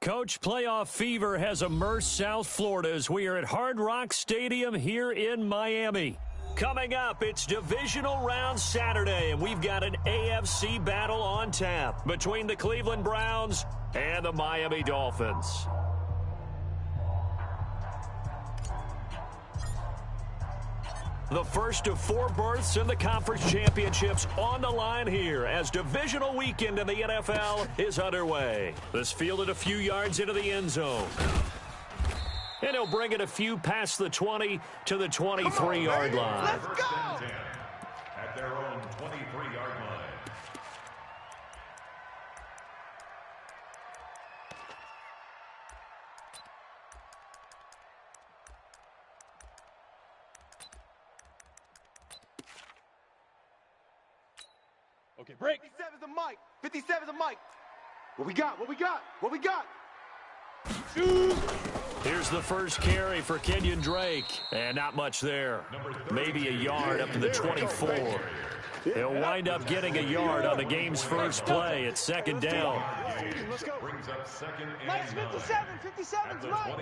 Coach, playoff fever has immersed South Florida as we are at Hard Rock Stadium here in Miami. Coming up, it's Divisional Round Saturday, and we've got an AFC battle on tap between the Cleveland Browns and the Miami Dolphins. The first of 4 berths in the conference championships on the line here as divisional weekend in the NFL is underway. This fielded a few yards into the end zone. And he'll bring it a few past the 20 to the 23-yard line. Let's go! At their own 23-yard line. Okay, break. 57's the mic. 57's the mic. What we got? What we got? What we got? Shoot! Here's the first carry for Kenyon Drake. And not much there. Maybe a yard up to the 24. He'll wind up getting a yard on the game's first play. It's second down. Let's go. Brings up second and Mike's 57. 57's Mike.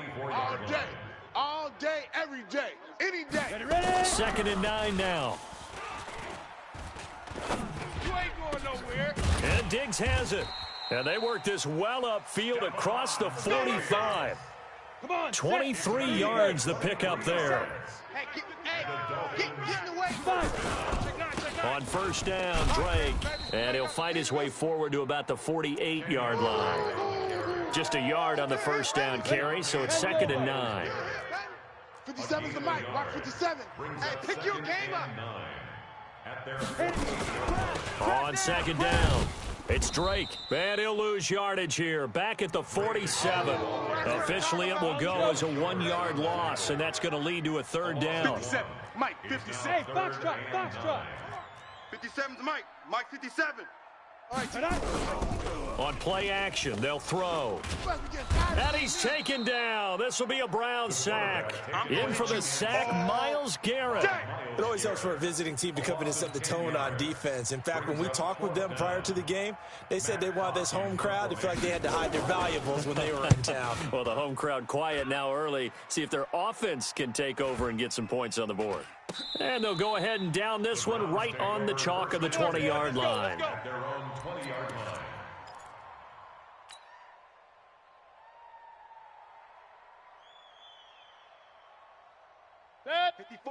All day, every day, any day. Ready? Second and 9 now. You ain't going nowhere. And Diggs has it. And they work this well upfield across the 45. 23 yards the pickup there. Hey, get in the way. On first down, Drake. And he'll fight his way forward to about the 48-yard line. Just a yard on the first down carry, so it's second and 9. 57's the mic. Watch 57. Hey, pick your game up. On second down, it's Drake. And he'll lose yardage here. Back at the 47. Officially, it will go as a 1-yard loss, and that's going to lead to a third down. 57. Mike, 57. Hey, Foxtrot. 57's the mic. Mike, 57. All right, On play action, they'll throw. And he's taken down. This will be a Brown sack. In for the sack, Myles Garrett. It always helps for a visiting team to come in and set the tone on defense. In fact, when we talked with them prior to the game, they said they wanted this home crowd to feel like they had to hide their valuables when they were in town. Well, the home crowd quiet now early. See if their offense can take over and get some points on the board. And they'll go ahead and down this one right on the chalk of the 20-yard line. Their own 20-yard line.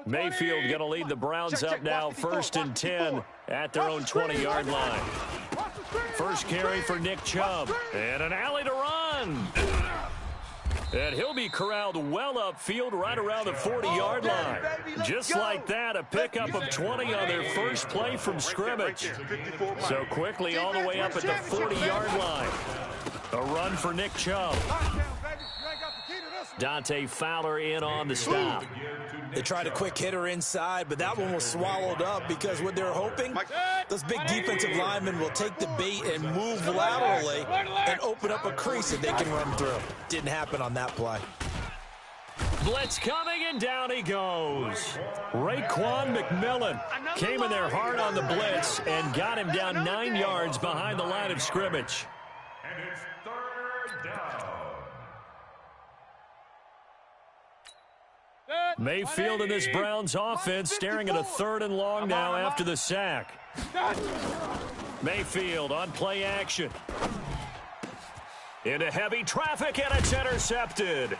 Mayfield going to lead the Browns up now, first and 10 at their own 20-yard line. First carry for Nick Chubb. And an alley to run. And he'll be corralled well upfield right around the 40-yard line. Just like that, a pickup of 20 on their first play from scrimmage. So quickly all the way up at the 40-yard line. A run for Nick Chubb. Dante Fowler in on the stop. They tried a quick hitter inside, but that one was swallowed up because what they're hoping, those big defensive linemen will take the bait and move laterally and open up a crease that they can run through. Didn't happen on that play. Blitz coming, and down he goes. Raekwon McMillan came in there hard on the blitz and got him down 9 yards behind the line of scrimmage. And it's third down. Mayfield and this Browns offense staring at a third and long now after the sack. Mayfield on play action. Into heavy traffic, and it's intercepted.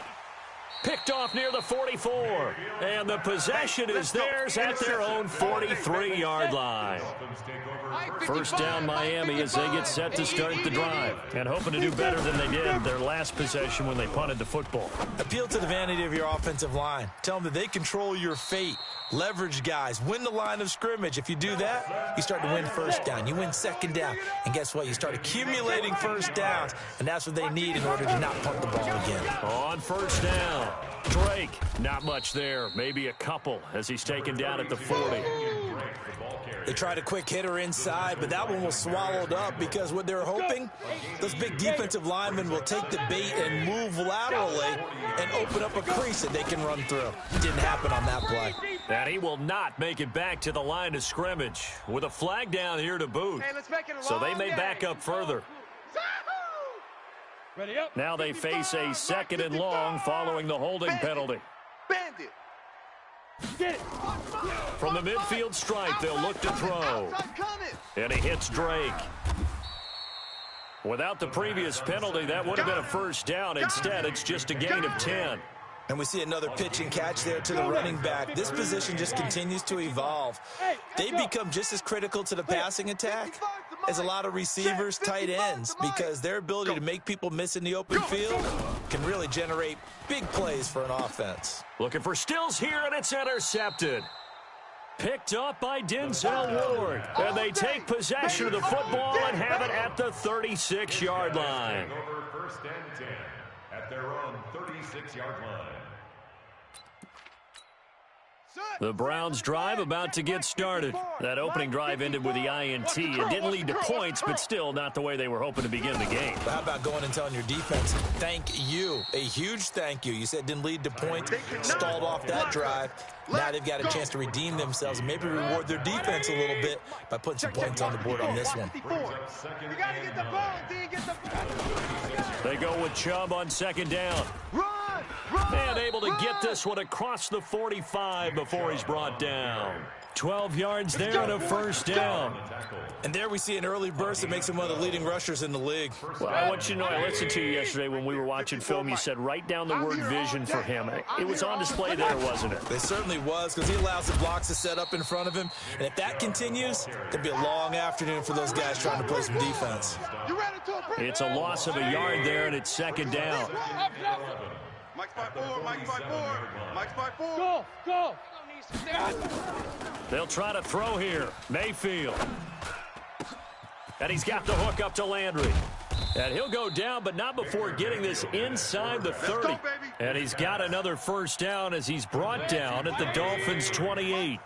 Picked off near the 44. And the possession is theirs at their own 43-yard line. First down Miami as they get set to start the drive. And hoping to do better than they did their last possession when they punted the football. Appeal to the vanity of your offensive line. Tell them that they control your fate. Leverage guys. Win the line of scrimmage. If you do that, you start to win first down. You win second down. And guess what? You start accumulating first downs. And that's what they need in order to not punt the ball again. On first down, Drake. Not much there. Maybe a couple as he's taken down at the 40. They tried a quick hitter inside, but that one was swallowed up because what they're hoping, those big defensive linemen will take the bait and move laterally and open up a crease that they can run through. Didn't happen on that play. And he will not make it back to the line of scrimmage with a flag down here to boot. So they may back up further. Now they face a 2nd and long following the holding penalty. Bandit. From the midfield stripe, they'll look to throw. And he hits Drake. Without the previous penalty, that would have been a first down. Instead, it's just a gain of 10. And we see another pitch and catch there to the running back. This position just continues to evolve. They become just as critical to the passing attack as a lot of receivers, tight ends, because their ability to make people miss in the open field can really generate big plays for an offense. Looking for Stills here, and it's intercepted. Picked up by Denzel Ward. And they take possession of the football and have it at the 36-yard line. Over 1st and 10 at their own 36-yard line. The Browns drive about to get started. That opening drive ended with the INT. It didn't lead to points, but still not the way they were hoping to begin the game. How about going and telling your defense, thank you, a huge thank you. You said it didn't lead to points, stalled off that drive. Now they've got a chance to redeem themselves and maybe reward their defense a little bit by putting some points on the board on this one. They go with Chubb on 2nd down. And able to get this one across the 45 before he's brought down. 12 yards there and a first down. And there we see an early burst that makes him one of the leading rushers in the league. Well, I want you to know, I listened to you yesterday when we were watching film. You said write down the word vision for him. It was on display there, wasn't it? It certainly was, because he allows the blocks to set up in front of him. And if that continues, it could be a long afternoon for those guys trying to play some defense. It's a loss of a yard there, and it's 2nd down. Mike's by 4, Mike's by 4, Mike's by 4. Go. They'll try to throw here. Mayfield. And he's got the hook up to Landry. And he'll go down, but not before getting this inside the 30. And he's got another first down as he's brought down at the Dolphins' 28.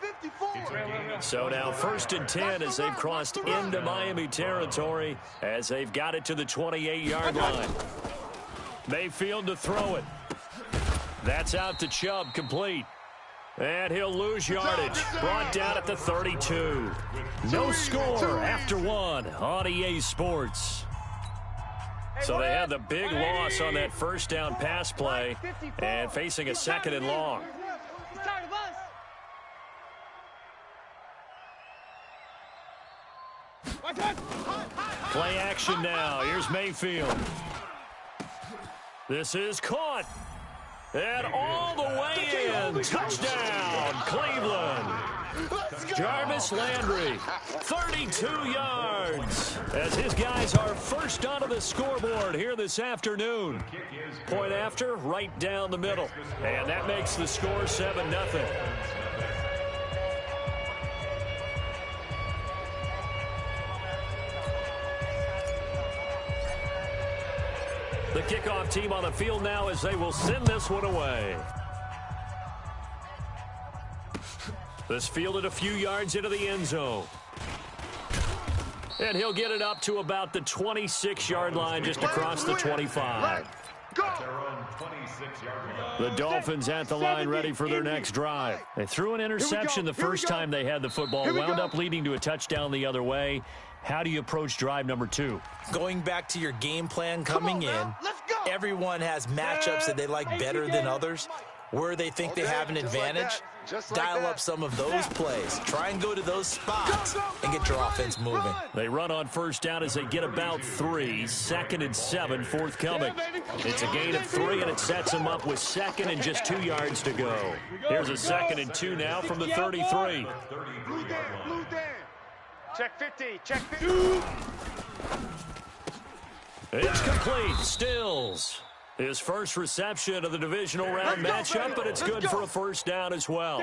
So now 1st and 10 as they've crossed into Miami territory as they've got it to the 28-yard line. Mayfield to throw it. That's out to Chubb, complete. And he'll lose yardage. Brought down at the 32. No score after 1 on EA Sports. So they had the big loss on that first down pass play and facing a 2nd and long. Play action now. Here's Mayfield. This is caught. And all the way in. Touchdown, Cleveland. Jarvis Landry, 32 yards. As his guys are first onto the scoreboard here this afternoon. Point after, right down the middle. And that makes the score 7-0. The kickoff team on the field now as they will send this one away. This fielded a few yards into the end zone. And he'll get it up to about the 26-yard line, just across the 25. The Dolphins at the line, ready for their next drive. They threw an interception the first time they had the football, wound up leading to a touchdown the other way. How do you approach drive number 2? Going back to your game plan coming in, everyone has matchups that they like better than others. Where they think they have an advantage, dial up some of those plays. Try and go to those spots and get your offense moving. They run on first down as they get about 3. 2nd and 7 forthcoming. It's a gain of 3, and it sets them up with 2nd and just 2 yards to go. Here's a 2nd and 2 now from the 33. Check 50, check 50. It's complete. Stills. His first reception of the divisional round matchup, but it's good for a first down as well.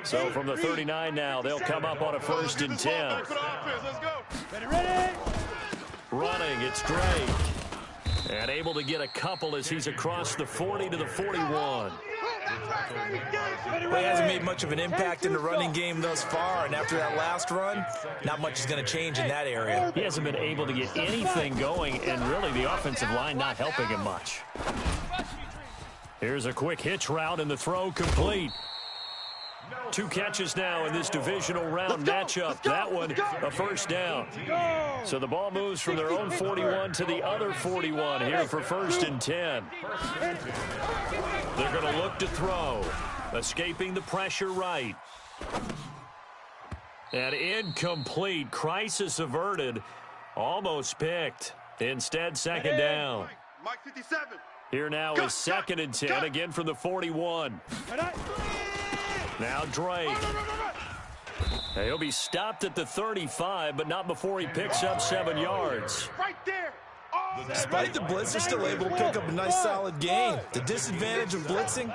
So from the 39 now, they'll come up on a 1st and 10. Running, it's Drake. And able to get a couple as he's across the 40 to the 41. Well, he hasn't made much of an impact in the running game thus far, and after that last run, not much is going to change in that area. He hasn't been able to get anything going, and really the offensive line not helping him much. Here's a quick hitch route, and the throw complete. 2 catches now in this divisional round matchup. That one, a first down. So the ball moves from their own 41 to the other 41 here for 1st and 10. They're going to look to throw. Escaping the pressure right. And incomplete. Crisis averted. Almost picked. Instead, 2nd down. Mike 57. Here now is 2nd and 10, again from the 41. Now Drake. He'll be stopped at the 35, but not before he picks up 7 yards. Right there. Despite the blitz, they're still able to pick up a nice solid gain. The disadvantage of blitzing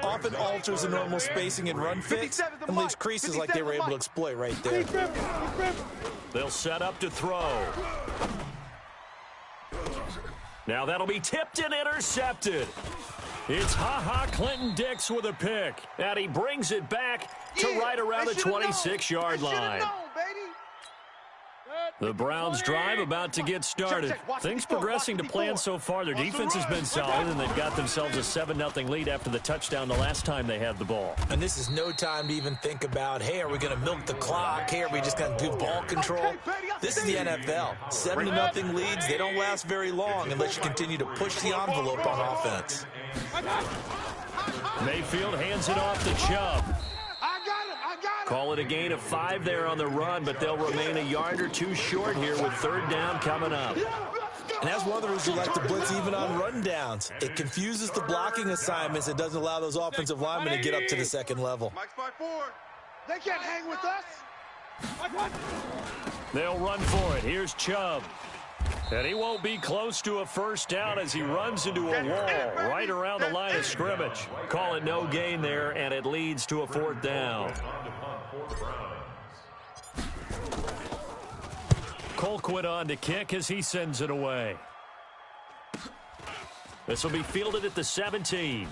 often alters the normal spacing and run fits and leaves creases like they were able to exploit right there. They'll set up to throw. Now that'll be tipped and intercepted. It's Clinton-Dix with a pick. And he brings it back to right around the 26-yard line. The Browns drive about to get started. Things progressing to plan so far. Their defense has been solid, and they've got themselves a 7-0 lead after the touchdown the last time they had the ball. And this is no time to even think about, hey, are we going to milk the clock? Hey, are we just going to do ball control? This is the NFL. 7-0 leads, they don't last very long unless you continue to push the envelope on offense. Mayfield hands it off to Chubb. Call it a gain of 5 there on the run, but they'll remain a yard or 2 short here with 3rd down coming up. And that's one of the reasons we like to blitz even on run downs. It confuses the blocking assignments. It doesn't allow those offensive linemen to get up to the 2nd level. They can't hang with us. They'll run for it. Here's Chubb. And he won't be close to a 1st down as he runs into a wall right around the line of scrimmage. Call it no gain there, and it leads to a 4th down. Colquitt on to kick as he sends it away. This will be fielded at the 17.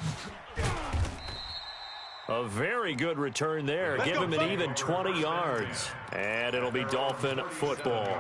A very good return there. Give him an even 20 yards. And it'll be Dolphin football.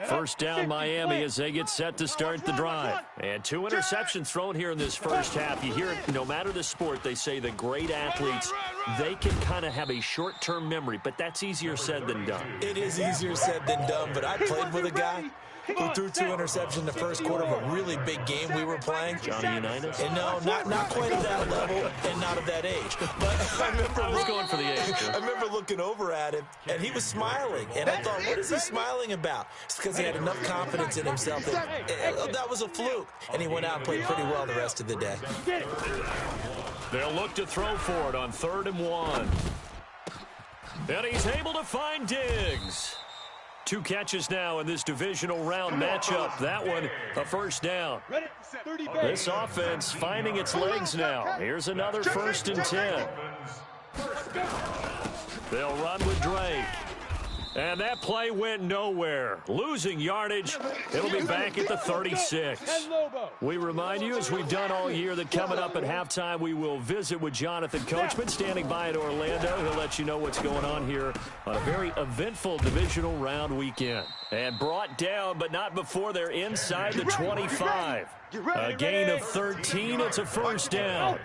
1st down Miami as they get set to start the drive. And 2 interceptions thrown here in this first half. You hear it, no matter the sport, they say the great athletes, they can kind of have a short-term memory, but that's easier said than done. It is easier said than done, but I played with a guy who threw 2 interceptions in the first quarter of a really big game we were playing. Johnny Unitas? And no, not quite at that level and not at that age. But I was going for the age. I remember looking over at him, and he was smiling. And I thought, what is he smiling about? It's because he had enough confidence in himself that was a fluke. And he went out and played pretty well the rest of the day. They'll look to throw for it on 3rd and 1. And he's able to find Diggs. 2 catches now in this divisional round matchup. That one, a 1st down. This offense finding its legs now. Here's another 1st and 10. They'll run with Drake. And that play went nowhere. Losing yardage. It'll be back at the 36. We remind you, as we've done all year, that coming up at halftime, we will visit with Jonathan Coachman standing by in Orlando. He'll let you know what's going on here on a very eventful divisional round weekend. And brought down, but not before they're inside the 25. A gain of 13. It's a 1st down.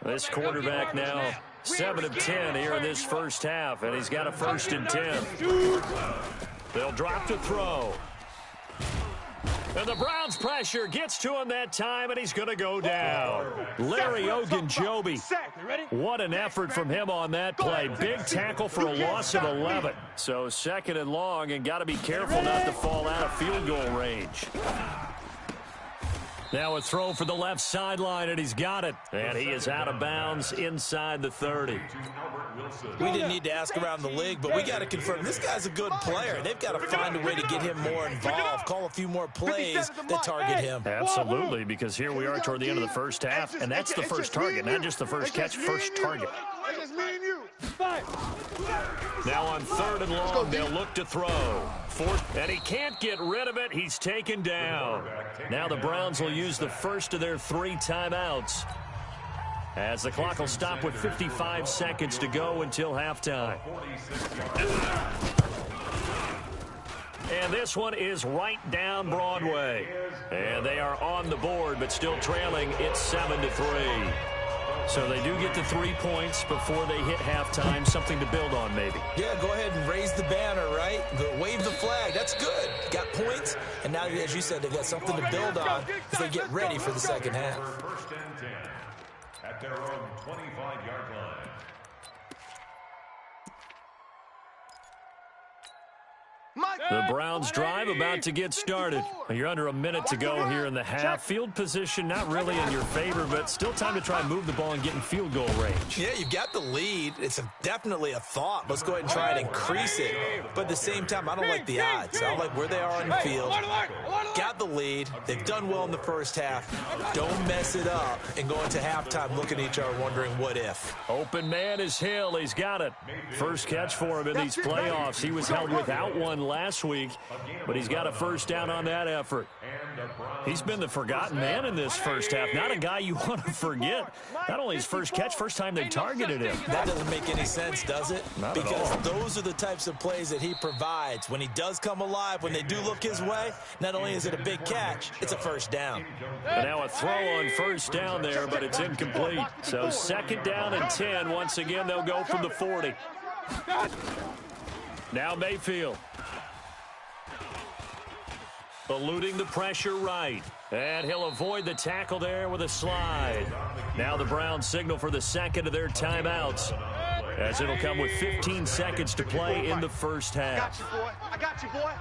This quarterback now 7 of 10 here in this first half, and he's got a 1st and 10. They'll drop to throw. And the Browns pressure gets to him that time, and he's going to go down. Larry Ogunjobi. What an effort from him on that play. Big tackle for a loss of 11. So 2nd and long, and got to be careful not to fall out of field goal range. Now a throw for the left sideline, and he's got it. And he is out of bounds inside the 30. We didn't need to ask around the league, but we got to confirm this guy's a good player. They've got to find a way to get him more involved, call a few more plays that target him. Absolutely, because here we are toward the end of the first half, and that's the first target, not just the first catch, first target. Now on 3rd and long, they'll look to throw. 4th, and he can't get rid of it. He's taken down. Now the Browns will use the first of their 3 timeouts, as the clock will stop with 55 seconds to go until halftime. And this one is right down Broadway. And they are on the board, but still trailing. It's 7-3. So they do get the 3 points before they hit halftime, something to build on maybe. Yeah, go ahead and raise the banner, right? Wave the flag. That's good. Got points, and now, as you said, they got something to build on as they get ready for the second half. First and 10 at their own 25-yard line. The Browns drive about to get started. You're under a minute to go here in the half. Field position not really in your favor, but still time to try and move the ball and get in field goal range. Yeah, you've got the lead. It's definitely a thought. Let's go ahead and try and increase it. But at the same time, I don't like the odds. I don't like where they are on the field. Got the lead. They've done well in the first half. Don't mess it up and go into halftime looking at each other wondering what if. Open man is Hill. He's got it. First catch for him in these playoffs. He was held without one last week, but he's got a first down on that effort. He's been the forgotten man in this first half. Not a guy you want to forget. Not only his first catch, first time they targeted him. That doesn't make any sense, does it? Not because at all. Those are the types of plays that he provides. When he does come alive, when they do look his way, not only is it a big catch, it's a first down. And now a throw on first down there, but it's incomplete. So second down and 10. Once again, they'll go from the 40. Now Mayfield. Eluding the pressure right. And he'll avoid the tackle there with a slide. Now the Browns signal for the second of their timeouts, as it'll come with 15 seconds to play in the first half. I got you, boy.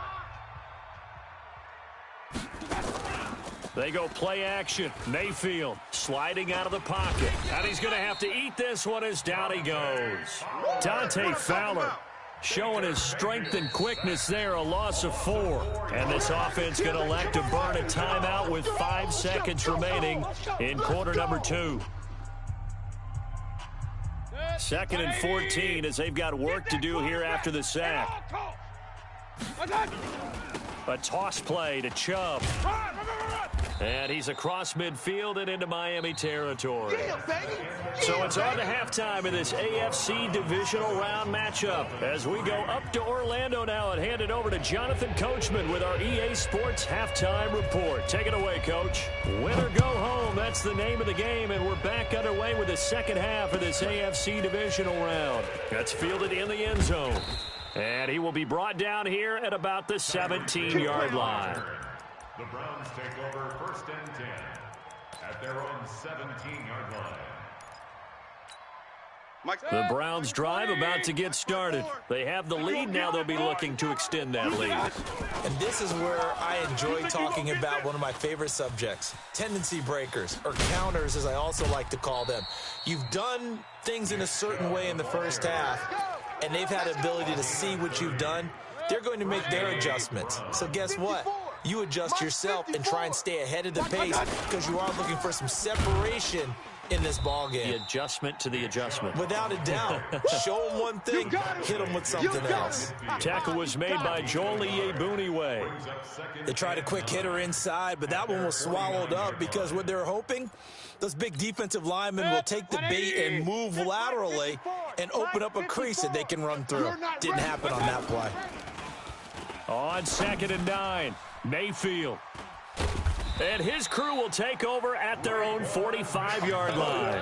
They go play action. Mayfield sliding out of the pocket. And he's going to have to eat this one as down he goes. Dante Fowler showing his strength and quickness there, a loss of 4. And this offense going to elect to burn a timeout with 5 seconds remaining in quarter number 2. Second and 14 as they've got work to do here after the sack. A toss play to Chubb. And he's across midfield and into Miami territory. So it's on to halftime of this AFC Divisional round matchup as we go up to Orlando now and hand it over to Jonathan Coachman with our EA Sports Halftime Report. Take it away, Coach. Win or go home, that's the name of the game, and we're back underway with the second half of this AFC Divisional round. That's fielded in the end zone. And he will be brought down here at about the 17-yard line. The Browns take over first and 10 at their own 17-yard line. The Browns drive about to get started. They have the lead. Now they'll be looking to extend that lead. And this is where I enjoy talking about one of my favorite subjects, tendency breakers, or counters as I also like to call them. You've done things in a certain way in the first half, and they've had the ability to see what you've done. They're going to make their adjustments. So guess what? You adjust yourself and try and stay ahead of the pace because you are looking for some separation in this ball game. The adjustment to the adjustment. Without a doubt. Show them one thing, hit them with something else. Tackle was made by Joel Iyiegbuniwe. They tried a quick hitter inside, but that one was swallowed up because what they're hoping, those big defensive linemen will take the bait and move laterally and open up a crease that they can run through. Didn't happen on that play. On second and 9, Mayfield. And his crew will take over at their own 45-yard line.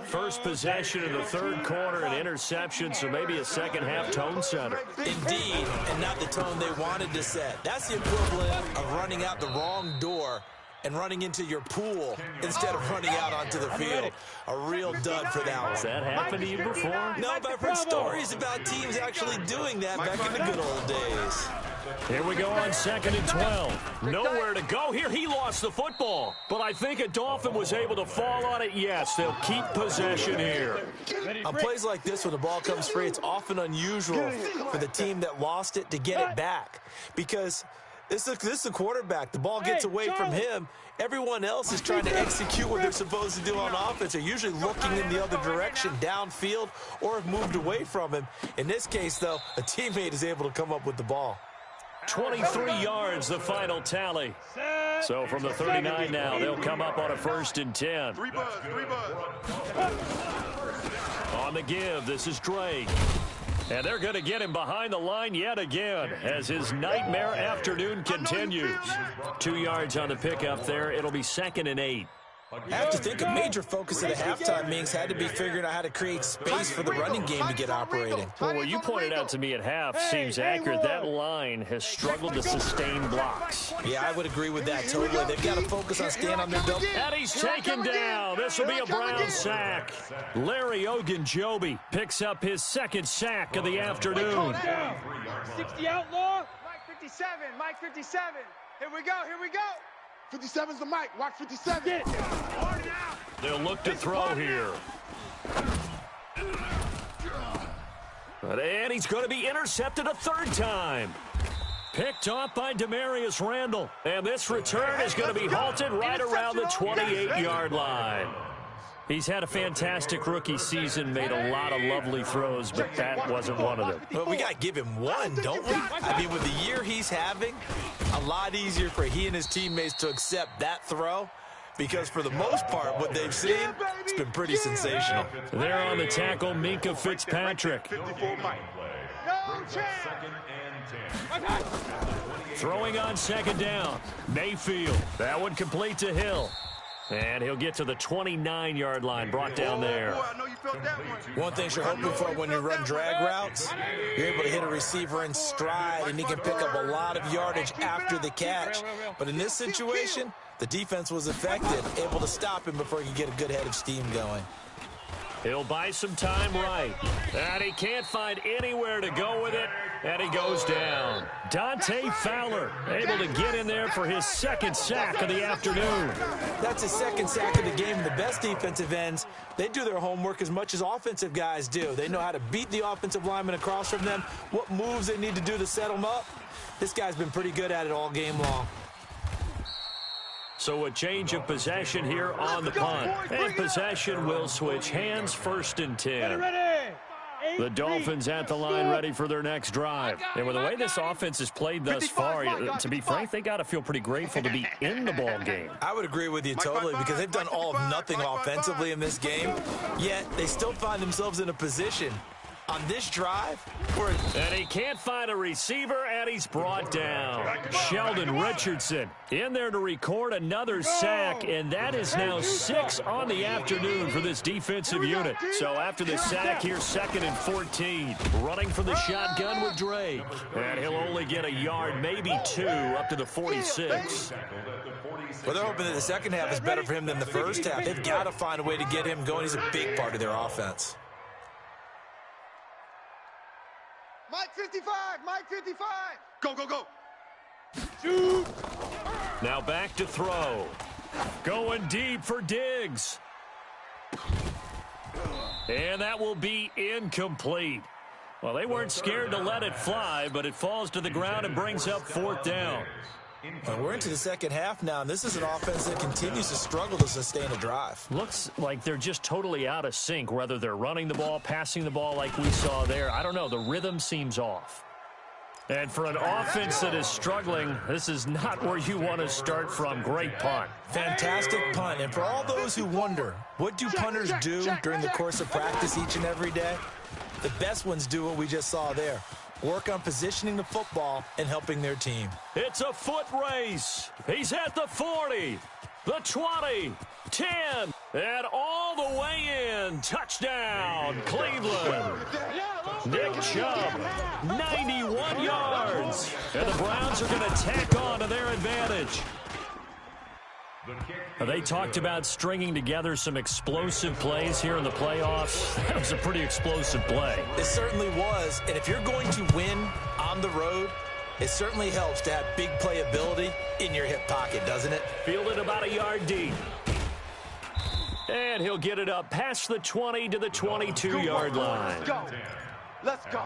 First possession of the third quarter, an interception, so maybe a second-half tone setter. Indeed, and not the tone they wanted to set. That's the equivalent of running out the wrong door and running into your pool instead of running out onto the field. A real dud for that one. Has that happened to you before? No, but I've heard stories about teams actually doing that back in the good old days. Here we go on second and 12. Nowhere to go here. He lost the football. But I think a Dolphin was able to fall on it. Yes, they'll keep possession here. On plays like this, when the ball comes free, it's often unusual for the team that lost it to get it back. Because this is a quarterback. The ball gets away from him. Everyone else is trying to execute what they're supposed to do on offense. They're usually looking in the other direction, downfield, or have moved away from him. In this case, though, a teammate is able to come up with the ball. 23 yards, the final tally. So from the 39 now, they'll come up on a first and 10. On the give, this is Drake. And they're going to get him behind the line yet again as his nightmare afternoon continues. 2 yards on the pickup there. It'll be second and 8. I have to think a major focus of the halftime meetings had to be figuring out how to create space for the running game to get operating. Well, what you pointed out to me at half seems accurate. That line has struggled to sustain blocks. Yeah, I would agree with that totally. They've got to focus on staying on their double. And he's taken down. This will be a Brown sack. Larry Ogunjobi picks up his second sack of the afternoon. 60 outlaw. Mike 57. Mike 57. Here we go. Here we go. 57's the mic. Watch 57. They'll look to throw here. And he's going to be intercepted a third time. Picked off by Demarius Randall. And this return is going to be halted right around the 28-yard line. He's had a fantastic rookie season, made a lot of lovely throws, but that wasn't one of them. Well, we got to give him one, don't we? I mean, with the year he's having, a lot easier for he and his teammates to accept that throw, because for the most part, what they've seen, it's been pretty sensational. There on the tackle, Minkah Fitzpatrick. Throwing on second down. Mayfield. That one complete to Hill. And he'll get to the 29-yard line, brought down there. One thing you're hoping for when you run drag routes, you're able to hit a receiver in stride, and he can pick up a lot of yardage after the catch. But in this situation, the defense was effective, able to stop him before he could get a good head of steam going. He'll buy some time right. And he can't find anywhere to go with it. And he goes down. Dante Fowler able to get in there for his second sack of the afternoon. That's his second sack of the game. The best defensive ends, they do their homework as much as offensive guys do. They know how to beat the offensive lineman across from them, what moves they need to do to set them up. This guy's been pretty good at it all game long. So a change of possession here on the punt. And possession will switch hands, 1st and 10. The Dolphins at the line ready for their next drive. And with the way this offense has played thus far, to be frank, they got to feel pretty grateful to be in the ball game. I would agree with you totally, because they've done all of nothing offensively in this game, yet they still find themselves in a position on this drive where... And he can't find a receiver, and he's brought down. Sheldon Richardson in there to record another sack, and that is now 6 on the afternoon for this defensive unit. So after the sack here, 2nd and 14. Running for the shotgun with Drake. And he'll only get a yard, maybe 2, up to the 46. Well, they're hoping that the second half is better for him than the first half. They've got to find a way to get him going. He's a big part of their offense. Mike 55, Mike 55. Go, go, go. Shoot. Now back to throw. Going deep for Diggs. And that will be incomplete. Well, they weren't scared to let it fly, but it falls to the ground and brings up 4th down. Well, we're into the second half now, and this is an offense that continues to struggle to sustain a drive. Looks like they're just totally out of sync, whether they're running the ball, passing the ball like we saw there. I don't know. The rhythm seems off. And for an offense that is struggling, this is not where you want to start from. Great punt. Fantastic punt. And for all those who wonder, what do punters do during the course of practice each and every day? The best ones do what we just saw there. Work on positioning the football and helping their team. It's a foot race. He's at the 40, the 20, 10, and all the way in. Touchdown, Cleveland. Nick Chubb, 91 yards. And the Browns are going to tack on to their advantage. They talked about stringing together some explosive plays here in the playoffs. That was a pretty explosive play. It certainly was. And if you're going to win on the road, it certainly helps to have big playability in your hip pocket, doesn't it? Fielded about a yard deep. And he'll get it up past the 20 to the 22-yard line. Let's go.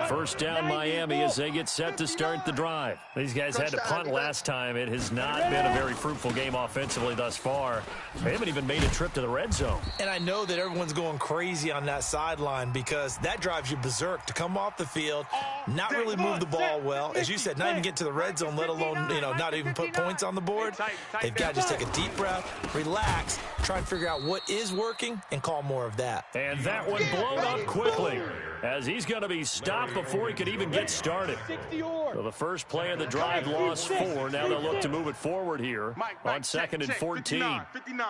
1st down Miami as they get set to start the drive. These guys had to punt last time. It has not been a very fruitful game offensively thus far. They haven't even made a trip to the red zone. And I know that everyone's going crazy on that sideline because that drives you berserk to come off the field, not really move the ball well. As you said, not even get to the red zone, let alone, not even put points on the board. They've got to just take a deep breath, relax, try and figure out what is working and call more of that. And that one blown up quickly as he's going to be stopped before he could even get started. So the first play of the drive lost 4. Now they'll look to move it forward here on 2nd and 14. 59.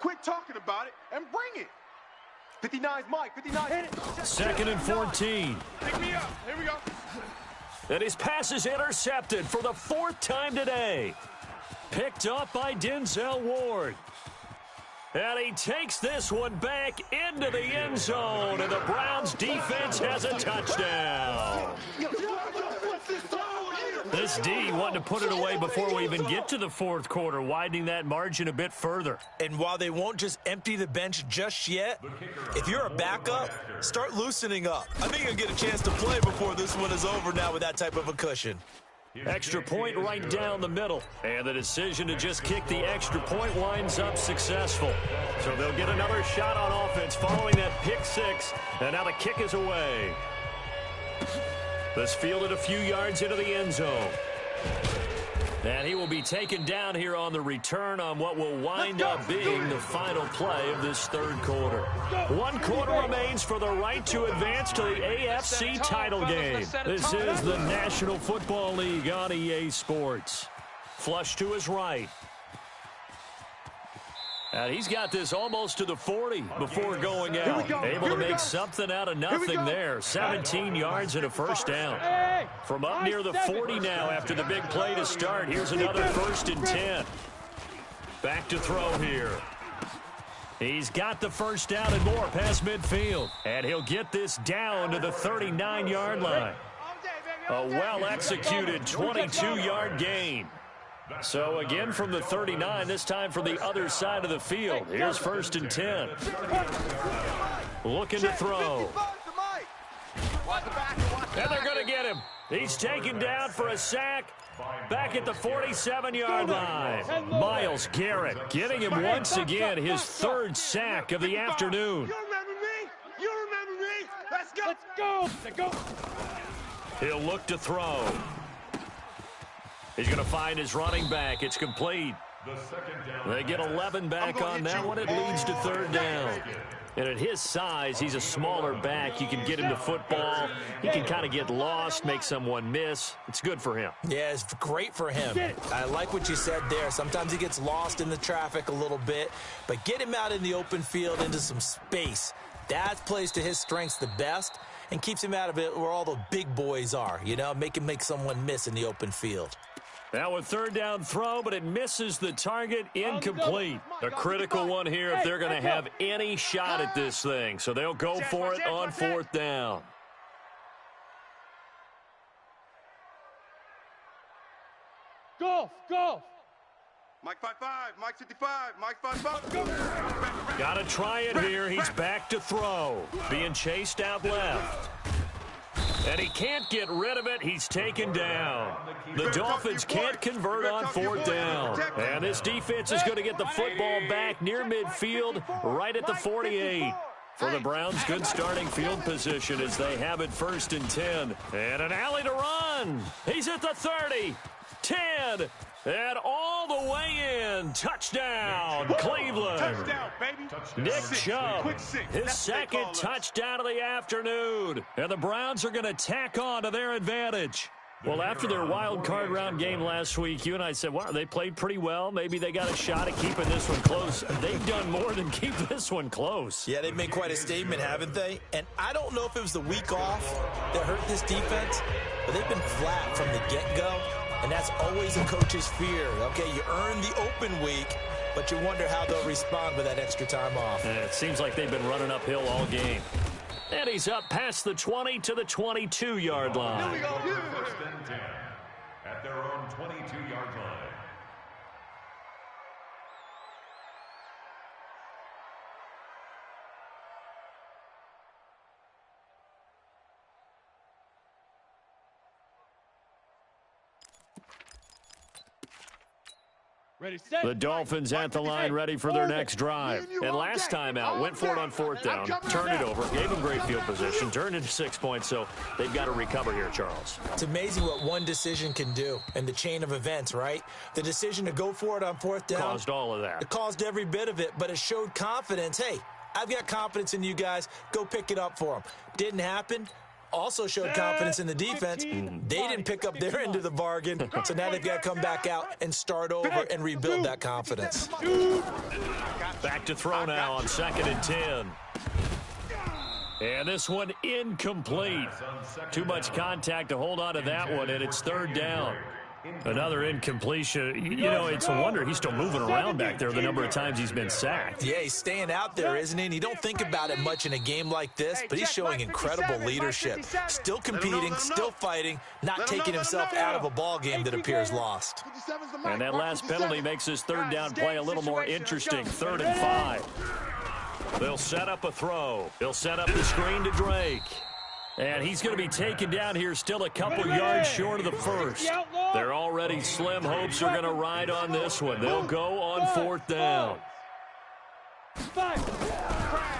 Quit talking about it and bring it. 59's Mike. 59. 2nd and 14. Pick me up. Here we go. And his pass is intercepted for the 4th time today. Picked up by Denzel Ward. And he takes this one back into the end zone, and the Browns defense has a touchdown. This D wanting to put it away before we even get to the 4th quarter, widening that margin a bit further. And while they won't just empty the bench just yet, if you're a backup, start loosening up. I think you'll get a chance to play before this one is over now with that type of a cushion. Extra point right down the middle. And the decision to just kick the extra point winds up successful. So they'll get another shot on offense following that pick 6. And now the kick is away. This fielded a few yards into the end zone. And he will be taken down here on the return on what will wind up being the final play of this 3rd quarter. 1 quarter remains for the right to advance to the AFC title game. This is the National Football League on EA Sports. Flush to his right. And he's got this almost to the 40 before going out. Able to make something out of nothing there. 17 yards and a first down. From up near the 40 now after the big play to start. Here's another 1st and 10. Back to throw here. He's got the first down and more past midfield. And he'll get this down to the 39-yard line. A well-executed 22-yard gain. So again from the 39, this time from the other side of the field. Here's 1st and 10. Looking to throw. And they're going to get him. He's taken down for a sack back at the 47-yard line. Myles Garrett getting him once again his 3rd sack of the afternoon. You remember me? You remember me? Let's go. Let's go. He'll look to throw. He's going to find his running back. It's complete. They get 11 back on that one. It leads to 3rd down. And at his size, he's a smaller back. You can get him to football. He can kind of get lost, make someone miss. It's good for him. Yeah, it's great for him. I like what you said there. Sometimes he gets lost in the traffic a little bit, but get him out in the open field into some space. That plays to his strengths the best and keeps him out of it where all the big boys are, you know, make him make someone miss in the open field. Now a 3rd down throw, but it misses the target, incomplete. A critical one here if they're going to have any shot at this thing. So they'll go for it on 4th down. Golf. Mike 5-5, Mike 55, Mike 5-5. Got to try it here. He's back to throw. Being chased out left. And he can't get rid of it. He's taken down. The Dolphins can't convert on 4th down. And this defense is going to get the football back near midfield, right at the 48. For the Browns, good starting field position as they have it 1st and 10. And an alley to run. He's at the 30, 10, and all the way in. Touchdown, Cleveland. Touchdown, baby. Nick Chubb, his 2nd touchdown of the afternoon. And the Browns are going to tack on to their advantage. Well, after their wild card round game last week, you and I said, wow, they played pretty well. Maybe they got a shot at keeping this one close. They've done more than keep this one close. Yeah, they've made quite a statement, haven't they? And I don't know if it was the week off that hurt this defense, but they've been flat from the get-go. And that's always a coach's fear. Okay, you earn the open week, but you wonder how they'll respond with that extra time off. And it seems like they've been running uphill all game. And he's up past the 20 to the 22-yard line. Here we go. 1st and 10 at their own 22-yard line. The Dolphins at the line ready for their next drive. And last time out, went for it on fourth down, turned it over, gave them great field position, turned into 6 points, so they've got to recover here, Charles. It's amazing what one decision can do in the chain of events, right? The decision to go for it on fourth down. Caused all of that. It caused every bit of it, but it showed confidence. Hey, I've got confidence in you guys. Go pick it up for them. Didn't happen. Also showed confidence in the defense. They didn't pick up their end of the bargain, so now they've got to come back out and start over and rebuild that confidence. Back to throw now on 2nd and 10. And this one incomplete. Too much contact to hold on to that one, and it's 3rd down. Another incompletion. You know, it's a wonder he's still moving around back there the number of times he's been sacked. Yeah, he's staying out there, isn't he? And you don't think about it much in a game like this, but he's showing incredible leadership. Still competing, still fighting, not taking himself out of a ball game that appears lost. And that last penalty makes his 3rd down play a little more interesting. 3rd and 5. They'll set up a throw. They'll set up the screen to Drake. And he's going to be taken down here still a couple yards short of the first. They're already slim hopes are going to ride on this one. They'll go on 4th down.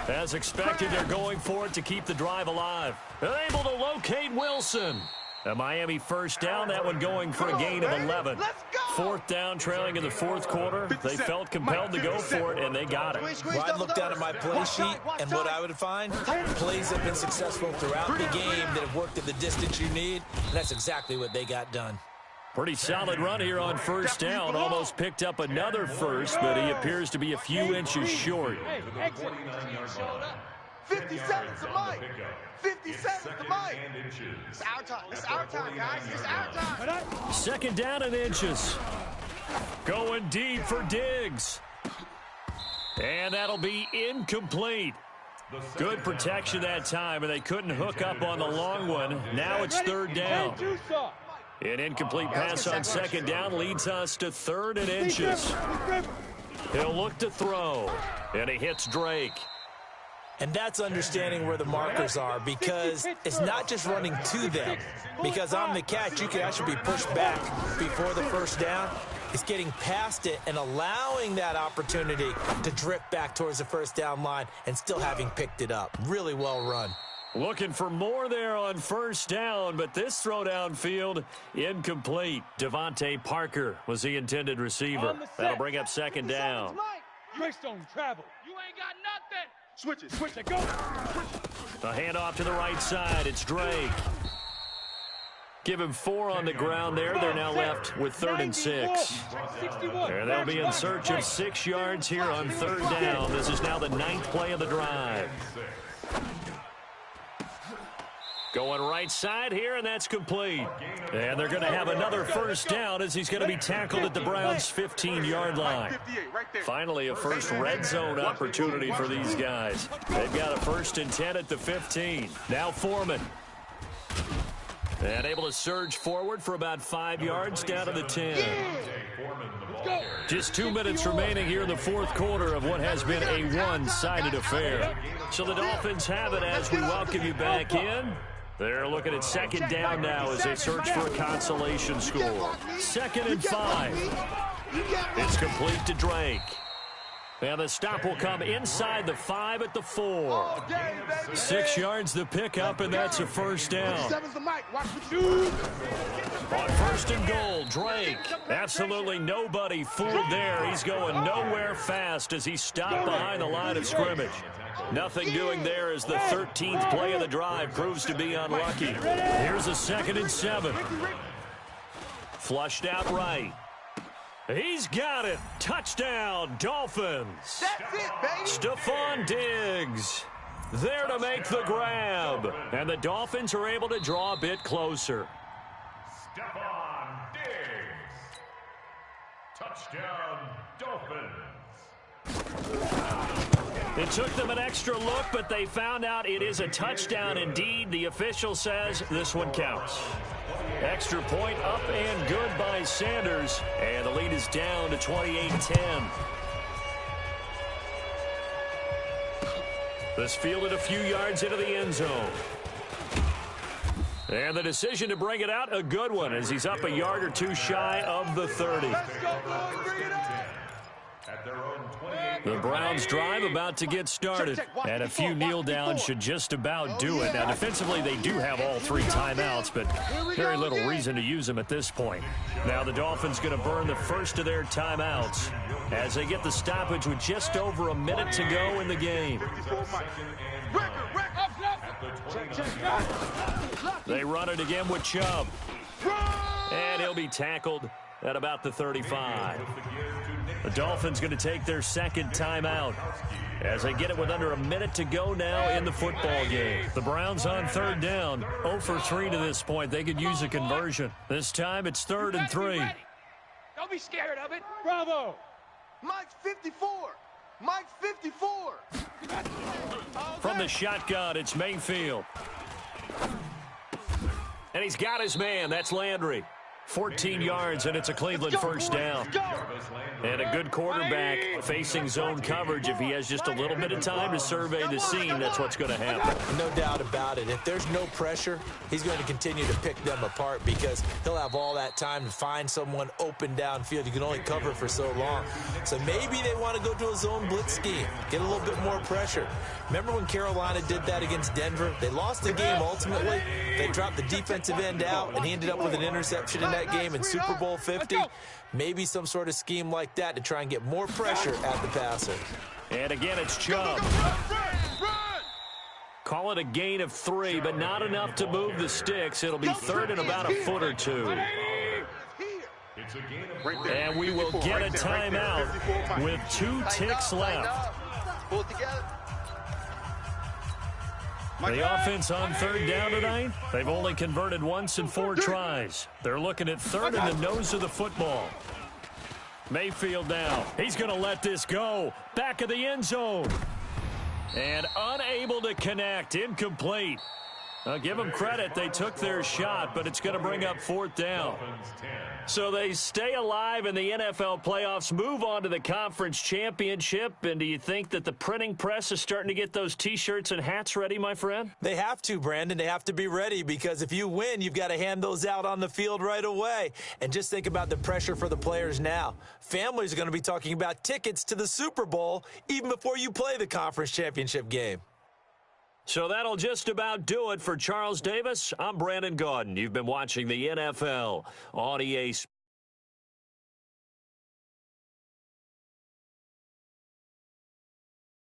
As expected, they're going for it to keep the drive alive. They're able to locate Wilson. A Miami 1st down, that one going for a gain of 11. 4th down, trailing in the 4th quarter. They felt compelled to go for it, and they got it. Well, I'd look down at my play sheet, and what I would find, plays have been successful throughout the game that have worked at the distance you need, and that's exactly what they got done. Pretty solid run here on 1st down. Almost picked up another first, but he appears to be a few inches short. 57 to Mike. 57 to Mike. It's our time. It's our time, guys. It's our time. 2nd down and inches. Going deep for Diggs. And that'll be incomplete. Good protection that time, and they couldn't hook up on the long one. Now it's 3rd down. An incomplete pass on 2nd down leads us to 3rd and inches. He'll look to throw, and he hits Drake. And that's understanding where the markers are, because it's not just running to them. Because on the catch, you can actually be pushed back before the 1st down. It's getting past it and allowing that opportunity to drift back towards the 1st down line and still having picked it up. Really well run. Looking for more there on 1st down, but this throw downfield incomplete. Devontae Parker was the intended receiver. That'll bring up 2nd down. Drake's don't travel. You ain't got nothing. Switch it, go. A handoff to the right side. It's Drake. Give him 4 on the ground there. They're now left with 3rd and 6. And they'll be in search of 6 yards here on 3rd down. This is now the 9th play of the drive. Going right side here, and that's complete. And they're going to have another 1st down as he's going to be tackled at the Browns' 15-yard line. Finally, a first red zone opportunity for these guys. They've got a 1st and 10 at the 15. Now Foreman. And able to surge forward for about 5 yards down to the 10. Just 2 minutes remaining here in the 4th quarter of what has been a one-sided affair. So the Dolphins have it as we welcome you back in. They're looking at 2nd down now as they search for a consolation score. 2nd and 5. It's complete to Drake. And the stop will come inside the 5 at the 4. 6 yards the pickup, and that's a 1st down. On 1st and goal, Drake. Absolutely nobody fooled there. He's going nowhere fast as he stopped behind the line of scrimmage. Nothing doing there as the 13th play of the drive proves to be unlucky. Here's a 2nd and 7. Flushed out right. He's got it. Touchdown, Dolphins. That's it, baby. Stephon Diggs there to make the grab. And the Dolphins are able to draw a bit closer. Stephon Diggs. Touchdown, Dolphins. It took them an extra look, but they found out it is a touchdown indeed. The official says this one counts. Extra point up and good by Sanders. And the lead is down to 28-10. This fielded a few yards into the end zone. And the decision to bring it out, a good one, as he's up a yard or two shy of the 30. Let's go, boys. Bring it up. The Browns drive about to get started, and a few kneel downs should just about do it. Now, defensively, they do have all 3 timeouts, but very little reason to use them at this point. Now, the Dolphins going to burn the first of their timeouts as they get the stoppage with just over a minute to go in the game. They run it again with Chubb, and he'll be tackled at about the 35. The Dolphins going to take their second timeout as they get it with under a minute to go now in the football game. The Browns on third down, 0 for 3 to this point. They could use a conversion. This time it's 3rd and 3. Don't be scared of it. Bravo. Mike's 54. Mike's 54. From the shotgun, it's Mayfield. And he's got his man. That's Landry. 14 yards, and it's a Cleveland first down. And a good quarterback facing zone coverage. If he has just a little bit of time to survey the scene, that's what's going to happen. No doubt about it. If there's no pressure, he's going to continue to pick them apart because he'll have all that time to find someone open downfield. You can only cover for so long. So maybe they want to go to a zone blitz scheme, get a little bit more pressure. Remember when Carolina did that against Denver? They lost the game ultimately. They dropped the defensive end out, and he ended up with an interception in that game in Super Bowl 50. Maybe some sort of scheme like that to try and get more pressure at the passer. And again, it's Chubb. Call it a gain of 3, but not enough to move the sticks. It'll be 3rd and about a foot or 2. And we will get a timeout with 2 ticks left. Pull it together. The offense on third down tonight, they've only converted once in 4 tries. They're looking at 3rd in the nose of the football. Mayfield now. He's going to let this go. Back of the end zone. And unable to connect. Incomplete. I'll give them credit. They took their shot, but it's going to bring up 4th down. So they stay alive in the NFL playoffs, move on to the conference championship. And do you think that the printing press is starting to get those T-shirts and hats ready, my friend? They have to, Brandon. They have to be ready because if you win, you've got to hand those out on the field right away. And just think about the pressure for the players now. Families are going to be talking about tickets to the Super Bowl even before you play the conference championship game. So that'll just about do it for Charles Davis. I'm Brandon Gaudin. You've been watching the NFL on EA Sports.